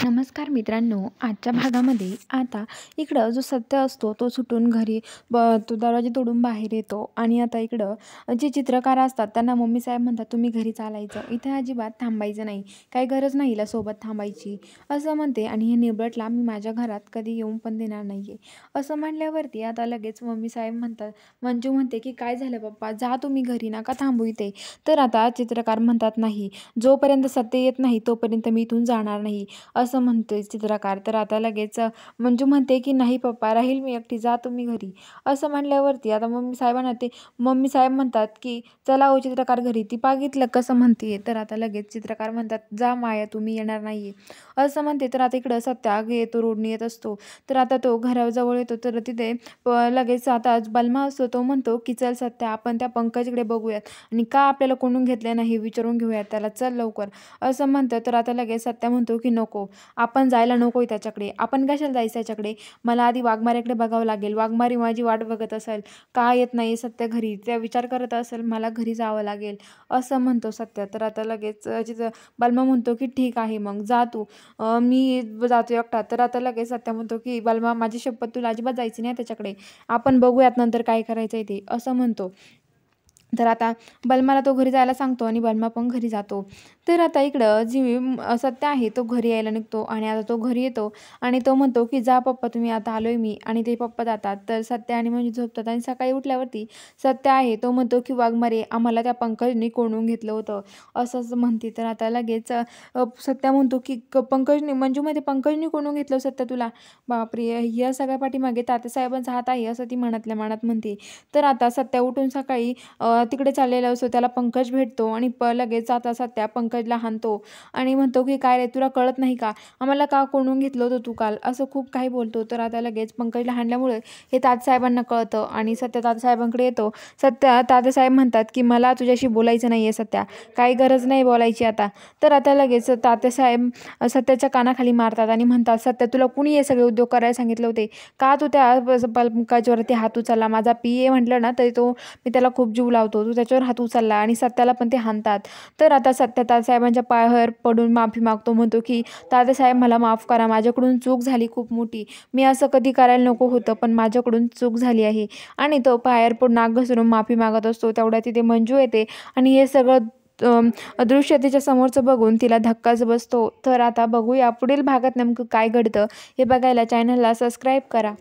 नमस्कार मित्रांनो, आजच्या भागामध्ये आता इकडं जो सत्य असतो तो सुटून घरी तो दरवाजे तोडून बाहेर येतो आणि आता इकडं जे चित्रकार असतात त्यांना मम्मी साहेब म्हणतात तुम्ही घरी चालायचं, इथे अजिबात थांबायचं नाही, काही गरज नाही हिला सोबत थांबायची असं म्हणते. आणि हे निबटला मी माझ्या घरात कधी येऊन पण देणार नाहीये असं म्हणल्यावरती आता लगेच मम्मी साहेब म्हणतात, मंजू म्हणते की काय झालं पप्पा, जा तुम्ही घरी, नका थांबू इथे. तर आता चित्रकार म्हणतात नाही, जोपर्यंत सत्य येत नाही तोपर्यंत मी इथून जाणार नाही असं म्हणतोय चित्रकार. तर आता लगेच मंजू म्हणते की नाही पप्पा, राहील मी एकटी, जा तुम्ही घरी असं म्हणल्यावरती आता मम्मी साहेब म्हणतात की चला हो चित्रकार घरी, ती पागितलं कसं म्हणते. तर आता लगेच चित्रकार म्हणतात जा माया, तुम्ही येणार नाहीये असं म्हणते. तर आता इकडं सत्या आगे येतो, रोडनी येत असतो. तर आता तो घराजवळ येतो तर तिथे लगेच आता बलमा असतो, तो म्हणतो की चल सत्या, आपण त्या पंकजकडे बघूयात आणि का आपल्याला कोणून घेतलं नाही विचारून घेऊयात त्याला, चल लवकर असं म्हणतं. तर आता लगेच सत्या म्हणतो की नको, आपण जायला नकोय त्याच्याकडे, आपण कशाला जायचं त्याच्याकडे, मला आधी वाघमाऱ्याकडे बघावं लागेल, वाघमारी माझी वाट बघत असेल, का येत नाही सत्य घरी, त्या विचार करत असेल, मला घरी जावं लागेल असं म्हणतो सत्य. तर आता लगेच बलमा म्हणतो की ठीक आहे मग जा तू, मी जातो एकटा. तर आता लगेच सत्य म्हणतो की बलमा, माझी शपथ, तुला अजिबात जायचं नाही त्याच्याकडे, आपण बघूयात नंतर काय करायचं ते असं म्हणतो. तर आता बलमाला तो घरी जायला सांगतो आणि बलमा पण घरी जातो. तर आता इकडं सत्य आहे तो घरी यायला निघतो आणि आता तो घरी येतो आणि तो म्हणतो की जा पप्पा तुम्ही, आता आलोय मी. आणि ते पप्पा जातात. तर सत्य आणि मंजू झोपतात आणि सकाळी उठल्यावरती सत्य आहे तो म्हणतो की वाघमारे, आम्हाला त्या पंकजने कोंडून घेतलं होतं असंच म्हणते. तर आता लगेच सत्य म्हणतो की मंजूमध्ये पंकजने कोंडून घेतलं सत्य तुला, बापरे, या सगळ्या पाठीमागे तात्यासाहेबांचा हात आहे असं ती मनातल्या मनात म्हणते. तर आता सत्या उठून सकाळी तिकडे चाललेला असतो, त्याला पंकज भेटतो आणि लगेच आता सत्या पंकजला हाणतो आणि म्हणतो की काय रे, तुला कळत नाही का, आम्हाला का कोंडून घेतलं होतं तू काल, असं खूप काही बोलतो. तर आता लगेच पंकजला हाणल्यामुळे हे तात्यासाहेबांना कळतं आणि सत्या तात्यासाहेबांकडे येतो. तात्यासाहेब म्हणतात की मला तुझ्याशी बोलायचं नाही आहे सत्या, काही गरज नाही बोलायची आता. तर आता लगेच तात्यासाहेब सत्याच्या कानाखाली मारतात आणि म्हणतात, सत्या तुला कुणी हे सगळे उद्योग करायला सांगितले होते, का तू त्या पंकजवरती हात उचलला, माझा पिये म्हटलं ना तरी तो, मी त्याला खूप जीव लावतो, तू त्याच्यावर हात उचलला. आणि सत्याला पण ते हाणतात. तर आता सत्या तात्यासाहेबांच्या पायावर पडून माफी मागतो, म्हणतो की तात्यासाहेब मला माफ करा, माझ्याकडून चूक झाली खूप मोठी, मी असं कधी करायला नको होतं पण माझ्याकडून चूक झाली आहे. आणि तो पायावर पडून नाक घसरून माफी मागत असतो. तेवढ्या तिथे मंजू येते आणि हे सगळं दृश्य तिच्या समोरचं बघून तिला धक्काच बसतो. तर आता बघूया पुढील भागात नेमकं काय घडतं हे बघायला चॅनलला सबस्क्राईब करा.